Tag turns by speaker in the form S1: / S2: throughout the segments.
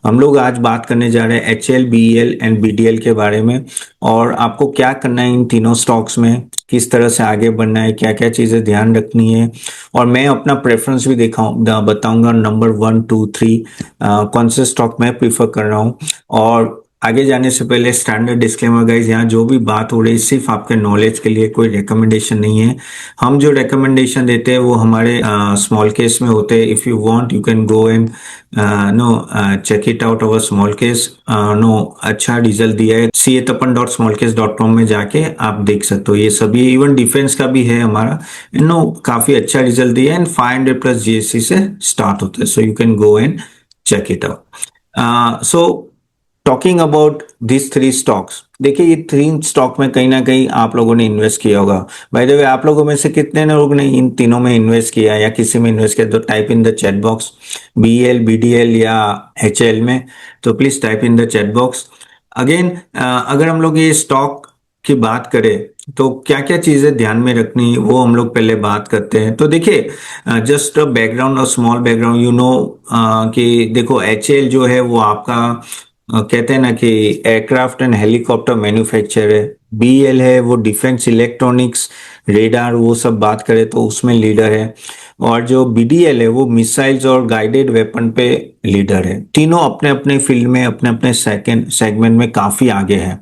S1: हम लोग आज बात करने जा रहे हैं HL, BEL एंड BDL के बारे में। और आपको क्या करना है इन तीनों स्टॉक्स में, किस तरह से आगे बढ़ना है, क्या क्या चीजें ध्यान रखनी है। और मैं अपना प्रेफरेंस भी बताऊंगा, नंबर 1 2 3 कौन से स्टॉक मैं प्रीफर कर रहा हूँ। और आगे जाने से पहले स्टैंडर्ड डिस्क्लेमर गाइस, यहाँ जो भी बात हो रही है सिर्फ आपके नॉलेज के लिए, कोई रिकमेंडेशन नहीं है। हम जो रिकमेंडेशन देते हैं वो हमारे स्मॉल केस में होते हैं। If you want you can go and know check it out our smallcase. No, अच्छा रिजल्ट दिया है, CA-tapan.smallcase.com में जाके आप देख सकते हो। ये सभी इवन डिफेंस का भी है हमारा, नो काफी अच्छा रिजल्ट दिया है एंड 500 प्लस GSC से स्टार्ट होता है। So you can go and check it out. So talking about this three stocks, देखिए ये तीन स्टॉक में कहीं ना कहीं आप लोगों ने इन्वेस्ट किया होगा। बाय द वे, आप लोगों में से कितने लोग ने इन तीनों में इन्वेस्ट किया या किसी में इन्वेस्ट किया, तो type in the chat box. BEL, BDL या HL में, तो please type in the chat box. Again, अगर हम लोग ये स्टॉक की बात करें तो क्या क्या चीजें ध्यान में रखनी है वो हम लोग पहले बात करते हैं। तो देखिए, जस्ट बैकग्राउंड और स्मॉल बैकग्राउंड, यू नो कि देखो HL जो है वो आपका कहते हैं ना कि एयरक्राफ्ट एंड हेलीकॉप्टर मैन्युफैक्चर है। BEL है वो डिफेंस इलेक्ट्रॉनिक्स, रेडार, वो सब बात करें तो उसमें लीडर है। और जो BDL है वो मिसाइल्स और गाइडेड वेपन पे लीडर है। तीनों अपने अपने फील्ड में, अपने अपने सेगमेंट में काफी आगे है।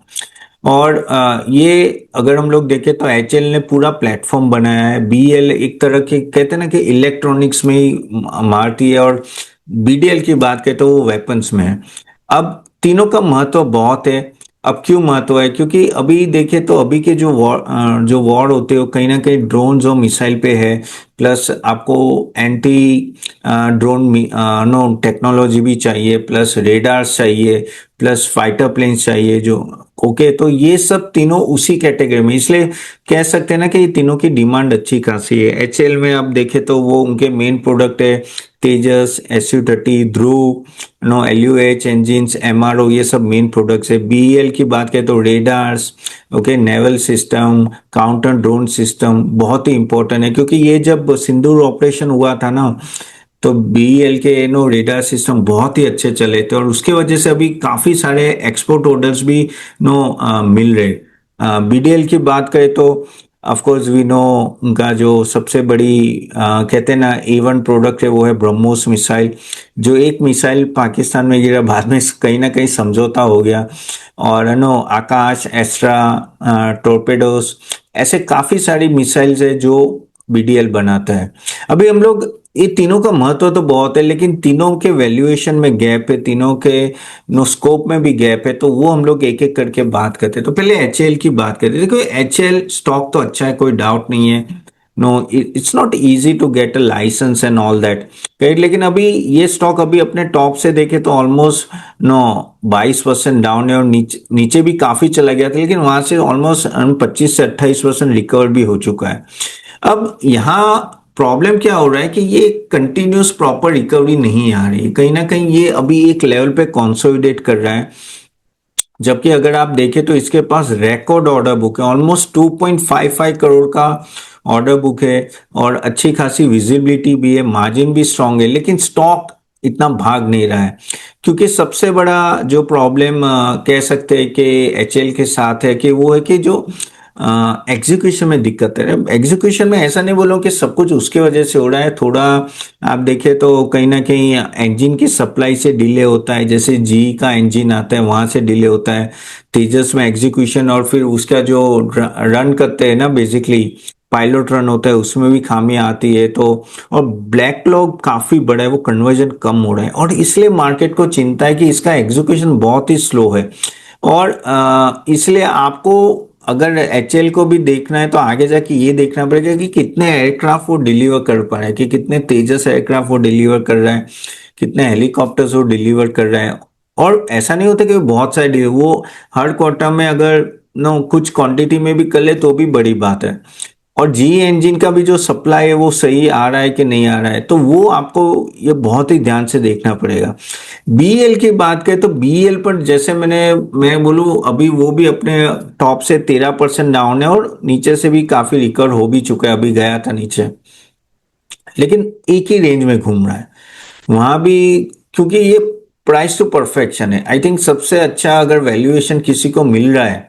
S1: और ये अगर हम लोग देखें तो HL ने पूरा प्लेटफॉर्म बनाया है। BEL एक तरह के कहते हैं ना कि इलेक्ट्रॉनिक्स में ही मारती है, और BDL की बात करें तो वो वेपन्स में है। अब तीनों का महत्व बहुत है। अब क्यों महत्व है, क्योंकि अभी देखें तो अभी के जो वॉर होते हो कहीं ना कहीं ड्रोन्स और मिसाइल पे है। प्लस आपको एंटी ड्रोन नो टेक्नोलॉजी भी चाहिए, प्लस रेडार्स चाहिए, प्लस फाइटर प्लेन्स चाहिए जो, ओके। तो ये सब तीनों उसी कैटेगरी में, इसलिए कह सकते हैं ना कि ये तीनों की डिमांड अच्छी खासी है। HL में आप देखें तो वो उनके मेन प्रोडक्ट है तेजस, SU-30, ध्रुव, नो LUH इंजिन्स, MRO, ये सब मेन प्रोडक्ट्स है। BEL की बात करें तो radars, okay, naval system, counter drone system बहुत ही इंपॉर्टेंट है, क्योंकि ये जब सिंदूर ऑपरेशन हुआ था ना, तो BEL के नो रेडार सिस्टम बहुत ही अच्छे चले थे, और उसके वजह से अभी काफी सारे एक्सपोर्ट ऑर्डर्स भी मिल रहे। BDL की बात करें तो ऑफ कोर्स वी नो उनका जो सबसे बड़ी कहते हैं ना A1 प्रोडक्ट है वो है ब्रह्मोस मिसाइल। जो एक मिसाइल पाकिस्तान में गिरा, बाद में कहीं ना कहीं समझौता हो गया। और आकाश, एस्ट्रा, टोर्पेडोस, ऐसे काफी सारी मिसाइल्स है जो BDL बनाता है। अभी हम लोग, ये तीनों का महत्व तो बहुत है, लेकिन तीनों के वैल्यूएशन में गैप है, तीनों के नो स्कोप में भी गैप है, तो वो हम लोग एक एक करके बात करते हैं। तो पहले HL की बात करते हैं। देखो HL स्टॉक तो अच्छा है, कोई डाउट नहीं है। No, it's not easy to get a licence and all that, लेकिन अभी ये स्टॉक अभी अपने टॉप से देखे तो ऑलमोस्ट नो 22% डाउन है, और नीचे नीचे भी काफी चला गया था, लेकिन वहां से ऑलमोस्ट 25 से 28% रिकवर भी हो चुका है। अब यहाँ प्रॉब्लम क्या हो रहा है कि ये कंटिन्यूस प्रॉपर रिकवरी नहीं आ रही, कहीं ना कहीं ये अभी एक लेवल पे कंसोलिडेट कर रहा है। जबकि अगर आप देखें तो इसके पास रिकॉर्ड ऑर्डर बुक है, ऑलमोस्ट 2.55 करोड़ का ऑर्डर बुक है, और अच्छी खासी विजिबिलिटी भी है, मार्जिन भी स्ट्रांग है, लेकिन स्टॉक इतना भाग नहीं रहा है। क्योंकि सबसे बड़ा जो प्रॉब्लम कह सकते हैं कि HL के साथ है, कि वो है कि जो एग्जीक्यूशन में दिक्कत है। एग्जीक्यूशन में ऐसा नहीं बोलो कि सब कुछ उसके वजह से हो रहा है, थोड़ा आप देखें तो कहीं ना कहीं इंजन की सप्लाई से डिले होता है। जैसे GE का इंजन आता है वहां से डिले होता है, तेजस में एग्जीक्यूशन, और फिर उसका जो रन करते हैं ना, बेसिकली पायलट रन होता है, उसमें भी खामियां आती है। तो और बैकलॉग काफी बड़ा है, वो कन्वर्जन कम हो रहा है, और इसलिए मार्केट को चिंता है कि इसका एग्जीक्यूशन बहुत ही स्लो है। और इसलिए आपको अगर HL को भी देखना है तो आगे जाके ये देखना पड़ेगा कि कितने एयरक्राफ्ट वो डिलीवर कर पा रहे हैं, कि कितने तेजस एयरक्राफ्ट वो डिलीवर कर रहे हैं, कितने हेलीकॉप्टर्स वो डिलीवर कर रहे हैं। और ऐसा नहीं होता कि बहुत सारे वो हर क्वार्टर में अगर नो कुछ क्वांटिटी में भी कर ले तो भी बड़ी बात है। और GE इंजन का भी जो सप्लाई है वो सही आ रहा है कि नहीं आ रहा है, तो वो आपको ये बहुत ही ध्यान से देखना पड़ेगा। BEL की बात करें तो BEL पर जैसे मैं बोलूं, अभी वो भी अपने टॉप से 13% डाउन है, और नीचे से भी काफी रिकवर हो भी चुका है, अभी गया था नीचे, लेकिन एक ही रेंज में घूम रहा है वहां भी। क्योंकि ये प्राइस टू परफेक्शन है। आई थिंक सबसे अच्छा अगर वैल्यूएशन किसी को मिल रहा है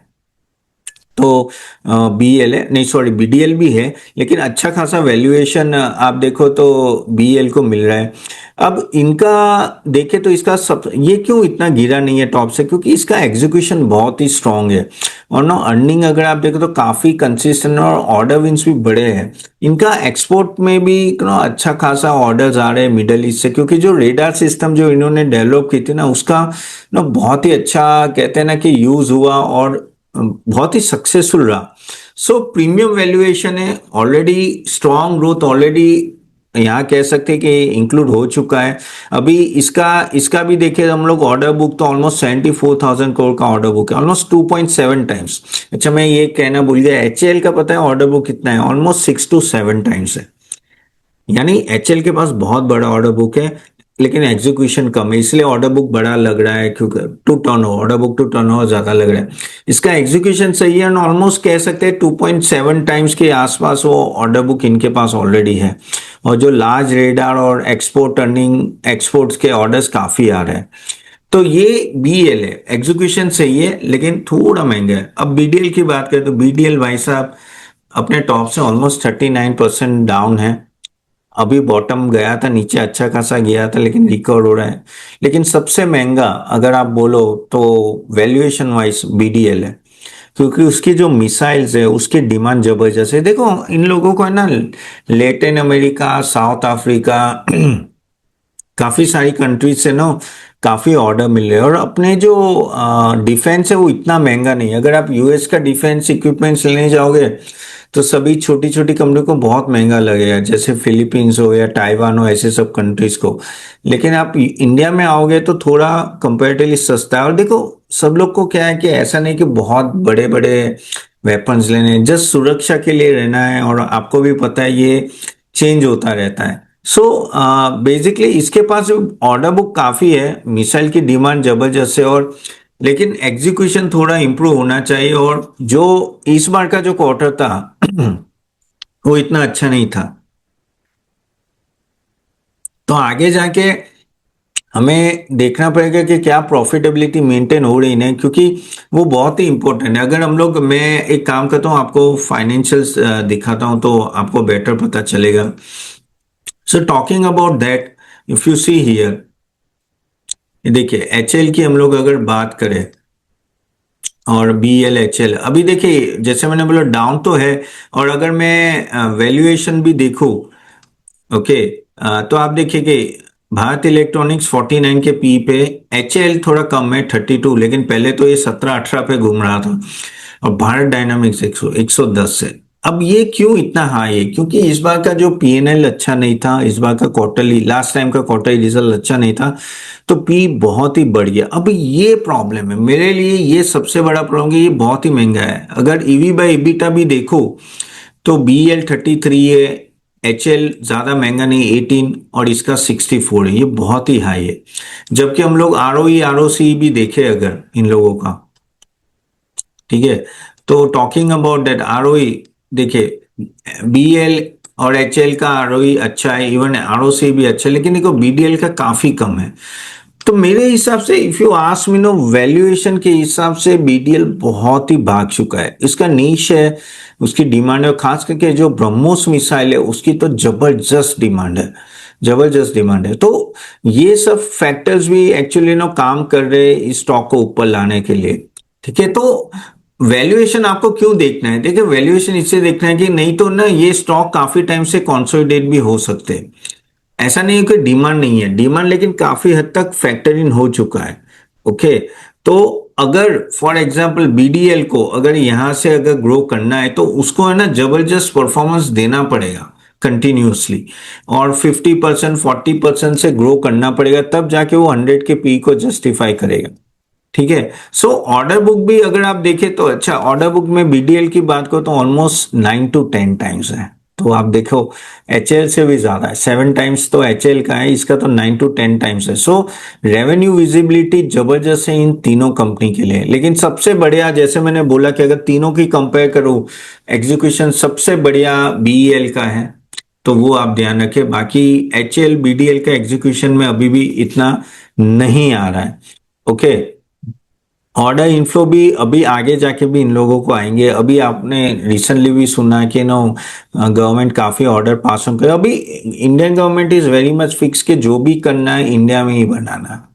S1: तो बीएल है, नहीं सॉरी बीडीएल भी है, लेकिन अच्छा खासा वैल्यूएशन आप देखो तो बीएल को मिल रहा है। अब इनका देखे तो इसका सब ये क्यों इतना गिरा नहीं है टॉप से, क्योंकि इसका एग्जीक्यूशन बहुत ही स्ट्रांग है और ना अर्निंग अगर आप देखो तो काफी कंसिस्टेंट और ऑर्डर विंस भी बड़े हैं। इनका एक्सपोर्ट में भी अच्छा खासा ऑर्डर्स आ रहे हैं मिडल ईस्ट से, क्योंकि जो रेडार सिस्टम जो इन्होंने डेवलप की थी ना उसका ना बहुत ही अच्छा कहते हैं ना कि यूज हुआ और बहुत ही सक्सेसफुल रहा। सो प्रीमियम वैल्यूएशन है, ऑलरेडी स्ट्रॉन्ग ग्रोथ ऑलरेडी यहाँ कह सकते हैं कि इंक्लूड हो चुका है। अभी इसका इसका भी देखिए हम लोग ऑर्डर बुक तो ऑलमोस्ट 74,000 करोड़ का ऑर्डर बुक है, ऑलमोस्ट 2.7 टाइम्स। अच्छा मैं ये कहना भूल गया, एचएएल का पता है ऑर्डर बुक कितना है, ऑलमोस्ट 6 to 7 टाइम्स है। यानी एचएल के पास बहुत बड़ा ऑर्डर बुक है लेकिन एग्जीक्यूशन कम है, इसलिए ऑर्डर बुक बड़ा लग रहा है, क्योंकि to turn order book to turn ज्यादा लग रहा है। इसका एग्जीक्यूशन सही है, ऑलमोस्ट कह सकते हैं 2.7 टाइम्स के आसपास वो ऑर्डर बुक इनके पास ऑलरेडी है। और जो लार्ज रेडार और एक्सपोर्ट अर्निंग एक्सपोर्ट्स के ऑर्डर्स काफी आ रहे हैं। तो ये बीएल है, एग्जीक्यूशन सही है लेकिन थोड़ा महंगा है। अब बीडीएल की बात करें तो बीडीएल भाई साहब अपने टॉप से ऑलमोस्ट 39% डाउन है। अभी बॉटम गया था नीचे, अच्छा खासा गया था लेकिन रिकवर हो रहा है। लेकिन सबसे महंगा अगर आप बोलो तो वैल्यूएशन वाइज बीडीएल है, क्योंकि उसकी जो मिसाइल्स है उसकी डिमांड जबरदस्त है। देखो इन लोगों को है ना लैटिन अमेरिका, साउथ अफ्रीका काफी सारी कंट्रीज से ना काफी ऑर्डर मिल रहे हैं। और अपने जो डिफेंस है वो इतना महंगा नहीं है। अगर आप यूएस का डिफेंस इक्विपमेंट्स लेने जाओगे तो सभी छोटी छोटी कंपनी को बहुत महंगा लगेगा, जैसे फिलीपींस हो या ताइवान हो, ऐसे सब कंट्रीज को। लेकिन आप इंडिया में आओगे तो थोड़ा कंपेरेटिवली सस्ता है। और देखो सब लोग को क्या है कि ऐसा नहीं कि बहुत बड़े बड़े वेपन्स लेने हैं, जस्ट सुरक्षा के लिए रहना है। और आपको भी पता है ये चेंज होता रहता है। सो बेसिकली इसके पास ऑर्डर बुक काफी है, मिसाइल की डिमांड जबरदस्त है, और लेकिन एग्जीक्यूशन थोड़ा इंप्रूव होना चाहिए। और जो इस बार का जो क्वार्टर था वो इतना अच्छा नहीं था। तो आगे जाके हमें देखना पड़ेगा कि क्या प्रॉफिटेबिलिटी मेंटेन हो रही है, क्योंकि वो बहुत ही इंपॉर्टेंट है। अगर हम लोग मैं एक काम करता हूँ आपको फाइनेंशियल्स दिखाता हूँ तो आपको बेटर पता चलेगा। सो talking about that, if you see here, देखिए एचएल की हम लोग अगर बात करें और बीएलएचएल, अभी देखिए जैसे मैंने बोला डाउन तो है। और अगर मैं वैल्यूएशन भी देखूं, ओके, तो आप देखिए कि भारत इलेक्ट्रॉनिक्स 49 के पी पे, एचएल थोड़ा कम है 32, लेकिन पहले तो ये 17-18 पे घूम रहा था। और भारत डायनामिक्स 110 है। अब ये क्यों इतना हाई है, क्योंकि इस बार का जो पीएनएल अच्छा नहीं था, इस बार का क्वार्टरली लास्ट टाइम का क्वार्टरली रिजल्ट अच्छा नहीं था, तो पी बहुत ही बढ़ गया। अब ये प्रॉब्लम है मेरे लिए, ये सबसे बड़ा प्रॉब्लम है, ये बहुत ही महंगा है। अगर ईवी बाय ईबिटा भी देखो तो बीएल 33 है, एचएल ज्यादा महंगा नहीं 18, और इसका 64 है, ये बहुत ही हाई है। जबकि हम लोग आरओई आरओसी भी देखे अगर इन लोगों का, ठीक है, तो टॉकिंग अबाउट दैट आरओई, देखिए बीएल और एचएल का आरओई अच्छा है, इवन आरओसी भी अच्छा है, लेकिन देखो बीडीएल का काफी कम है। तो मेरे हिसाब से if you ask me know, valuation के हिसाब से बीडीएल बहुत ही भाग चुका है। इसका नीश है, उसकी डिमांड है, खास करके जो ब्रह्मोस मिसाइल है उसकी तो जबरदस्त डिमांड है, जबरदस्त डिमांड है। तो ये सब फैक्टर्स भी एक्चुअली नो काम कर रहे हैं इस स्टॉक को ऊपर लाने के लिए। ठीक है, तो वैल्यूएशन आपको क्यों देखना है, देखिए वैल्यूएशन इससे देखना है कि नहीं तो ना ये स्टॉक काफी टाइम से कंसोलिडेट भी हो सकते हैं। ऐसा नहीं है कि डिमांड नहीं है, डिमांड लेकिन काफी हद तक फैक्टर इन हो चुका है। ओके, तो अगर फॉर एग्जांपल बीडीएल को अगर यहां से अगर ग्रो करना है तो उसको है ना जबरदस्त परफॉर्मेंस देना पड़ेगा कंटिन्यूसली, और 50% 40% से ग्रो करना पड़ेगा, तब जाके वो 100 के पी को जस्टिफाई करेगा। ठीक है, सो ऑर्डर बुक भी अगर आप देखें तो अच्छा, ऑर्डर बुक में बीडीएल की बात करो तो ऑलमोस्ट 9 to 10 टाइम्स है। तो आप देखो एचएल से भी ज्यादा है, 7 टाइम्स तो एचएल का है, इसका तो 9 to 10 टाइम्स है। सो रेवेन्यू विजिबिलिटी जबरदस्त है इन तीनों कंपनी के लिए। लेकिन सबसे बढ़िया, जैसे मैंने बोला कि अगर तीनों की कंपेयर करूं, एग्जीक्यूशन सबसे बढ़िया बीईएल का है। तो वो आप ध्यान रखें। बाकी HL BDL का एग्जीक्यूशन में अभी भी इतना नहीं आ रहा है। ओके, ऑर्डर इनफ्लो भी अभी आगे जाके भी इन लोगों को आएंगे। अभी आपने रिसेंटली भी सुना कि नो गवर्नमेंट काफी ऑर्डर पास ऑन करे। अभी Indian government is very much fix कि जो भी करना है इंडिया में ही बनाना है।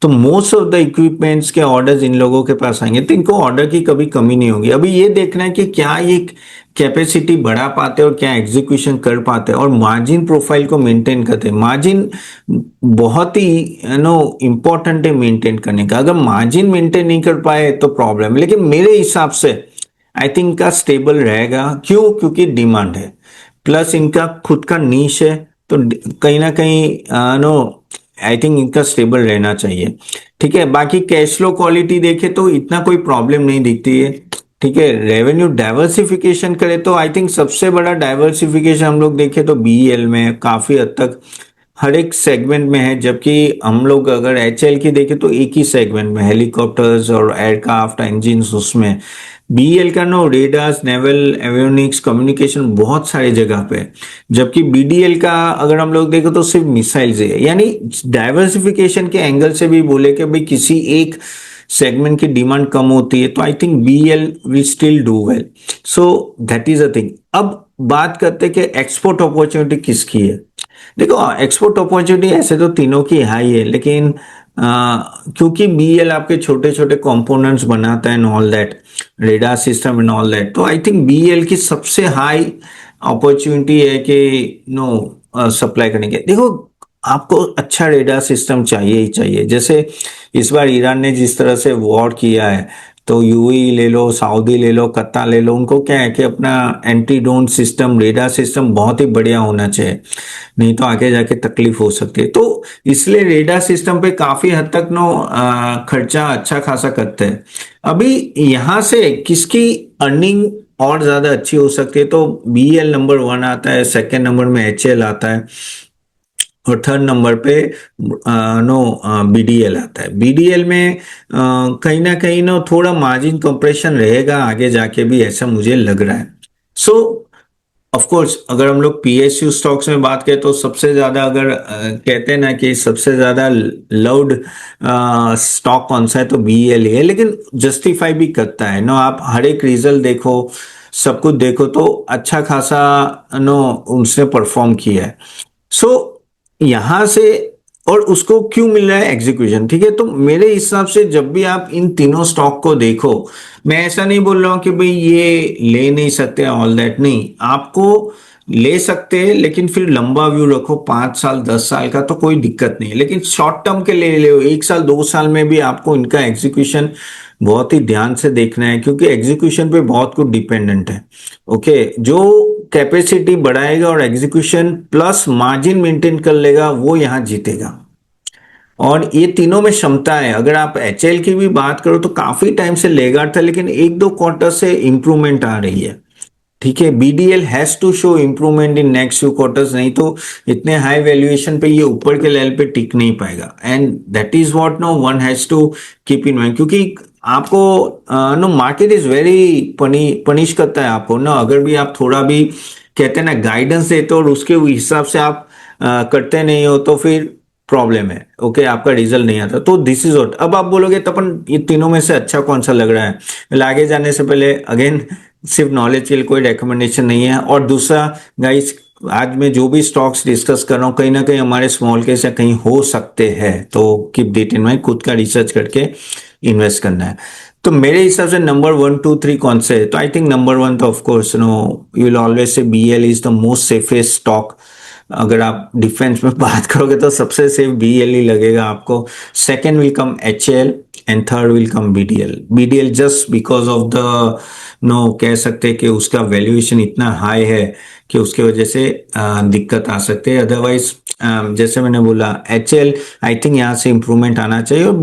S1: तो मोस्ट ऑफ द इक्विपमेंट्स के ऑर्डर्स इन लोगों के पास आएंगे, तो इनको ऑर्डर की कभी कमी नहीं होगी। अभी ये देखना है कि क्या ये कैपेसिटी बढ़ा पाते हैं और क्या एग्जीक्यूशन कर पाते हैं और मार्जिन प्रोफाइल को मेंटेन करते हैं। मार्जिन बहुत ही इंपॉर्टेंट है मेंटेन करने का। अगर मार्जिन मेंटेन नहीं कर पाए तो प्रॉब्लम है, लेकिन मेरे हिसाब से आई थिंक का स्टेबल रहेगा। क्यों? क्योंकि डिमांड है, प्लस इनका खुद का नीश है, तो कहीं ना कहीं नो आई थिंक इनका स्टेबल रहना चाहिए। ठीक है, बाकी कैश फ्लो क्वालिटी देखे तो इतना कोई प्रॉब्लम नहीं दिखती है। ठीक है, रेवेन्यू डाइवर्सिफिकेशन करे तो आई थिंक सबसे बड़ा डाइवर्सिफिकेशन हम लोग देखें तो BEL में काफी हद तक हर एक सेगमेंट में है, जबकि हम लोग अगर HL की देखें तो एक ही सेगमेंट में हेलीकॉप्टर्स और एयरक्राफ्ट इंजिन, उसमें BEL का no radars, naval avionics, communication बहुत सारी जगह पे है। जबकि BDL का अगर हम लोग देखें तो सिर्फ मिसाइल्स है। यानी डाइवर्सिफिकेशन के एंगल से भी बोले कि भाई किसी एक सेगमेंट की डिमांड कम होती है तो I think BEL will still do well. So that is a thing. अब बात करते हैं कि एक्सपोर्ट अपॉर्चुनिटी किसकी है। देखो, एक्सपोर्ट अपॉर्चुनिटी ऐसे तो तीनों की हाई है, लेकिन क्योंकि BEL आपके छोटे छोटे कंपोनेंट्स बनाता है and all that, radar system and all that, तो आई थिंक BEL की सबसे हाई अपॉर्चुनिटी है कि सप्लाई करने के। देखो, आपको अच्छा रेडार सिस्टम चाहिए ही चाहिए। जैसे इस बार ईरान ने जिस तरह से वॉर किया है, तो UAE ले लो, सऊदी ले लो, कतर ले लो, उनको क्या है कि अपना anti drone system, radar system बहुत ही बढ़िया होना चाहिए, नहीं तो आगे जाके तकलीफ हो सकती है। तो इसलिए रेडार सिस्टम पे काफी हद तक खर्चा अच्छा खासा करते हैं। अभी यहां से किसकी अर्निंग और ज्यादा अच्छी हो सकती है, तो BEL नंबर 1 आता है, सेकेंड नंबर में HL आता है, और थर्ड नंबर पे BDL आता है। BDL में कहीं ना कहीं थोड़ा मार्जिन कंप्रेशन रहेगा आगे जाके भी, ऐसा मुझे लग रहा है। सो ऑफ कोर्स अगर हम लोग PSU स्टॉक्स में बात करें तो सबसे ज्यादा अगर कहते हैं ना कि सबसे ज्यादा लव्ड स्टॉक कौन सा है, तो BEL ही है। लेकिन जस्टिफाई भी करता है आप हर एक रिजल्ट देखो, सब कुछ देखो, तो अच्छा खासा उसने परफॉर्म किया है। सो यहां से, और उसको क्यों मिल रहा है? एग्जीक्यूशन। ठीक है, तो मेरे हिसाब से जब भी आप इन तीनों स्टॉक को देखो, मैं ऐसा नहीं बोल रहा हूं कि भाई ये ले नहीं सकते, ऑल दैट नहीं, आपको ले सकते हैं, लेकिन फिर लंबा व्यू रखो, 5 साल 10 साल का तो कोई दिक्कत नहीं है। लेकिन शॉर्ट टर्म के ले लो, 1 साल 2 साल में भी आपको इनका एग्जीक्यूशन बहुत ही ध्यान से देखना है, क्योंकि एग्जीक्यूशन पे बहुत कुछ डिपेंडेंट है। ओके, जो कैपेसिटी बढ़ाएगा और एग्जीक्यूशन प्लस मार्जिन मेंटेन कर लेगा, वो यहां जीतेगा। और ये तीनों में क्षमता है। अगर आप HL की भी बात करो तो काफी टाइम से लेगार्ड था, लेकिन 1-2 क्वार्टर से इंप्रूवमेंट आ रही है। ठीक है, BDL has to show improvement in next few quarters, नहीं तो इतने हाई वैल्यूएशन पे ये ऊपर के लेवल पे टिक नहीं पाएगा। And that is what one has to keep in mind, क्योंकि आपको मार्केट इज वेरी पनिश करता है आपको अगर भी आप थोड़ा भी कहते हैं ना गाइडेंस देते हो और उसके हिसाब से आप करते नहीं हो, तो फिर प्रॉब्लम है। ओके, आपका रिजल्ट नहीं आता। तो दिस इज व्हाट। अब आप बोलोगे तो अपन ये तीनों में से अच्छा कौन सा लग रहा है, आगे जाने से पहले अगेन सिर्फ नॉलेज के लिए कोई रिकमेंडेशन नहीं है। और दूसरा गाइस, आज मैं जो भी स्टॉक्स डिस्कस कर रहा हूँ कहीं ना कहीं हमारे स्मॉल केस या कहीं हो सकते हैं, तो कीप दैट इन माइंड, खुद का रिसर्च करके इन्वेस्ट करना है। तो मेरे हिसाब से नंबर 1 2 3 कौन से है, तो आई थिंक नंबर 1 तो of course you will always say BEL is the most safest stock. अगर आप डिफेंस में बात करोगे तो सबसे सेफ BEL ही लगेगा आपको। Second will come HL and third will come BDL just because of the कह सकते हैं कि उसका वैल्यूएशन इतना हाई है कि उसके वजह से दिक्कत आ सकती है। अदरवाइज जैसे मैंने बोला HL आई थिंक यहाँ से इंप्रूवमेंट आना चाहिए, और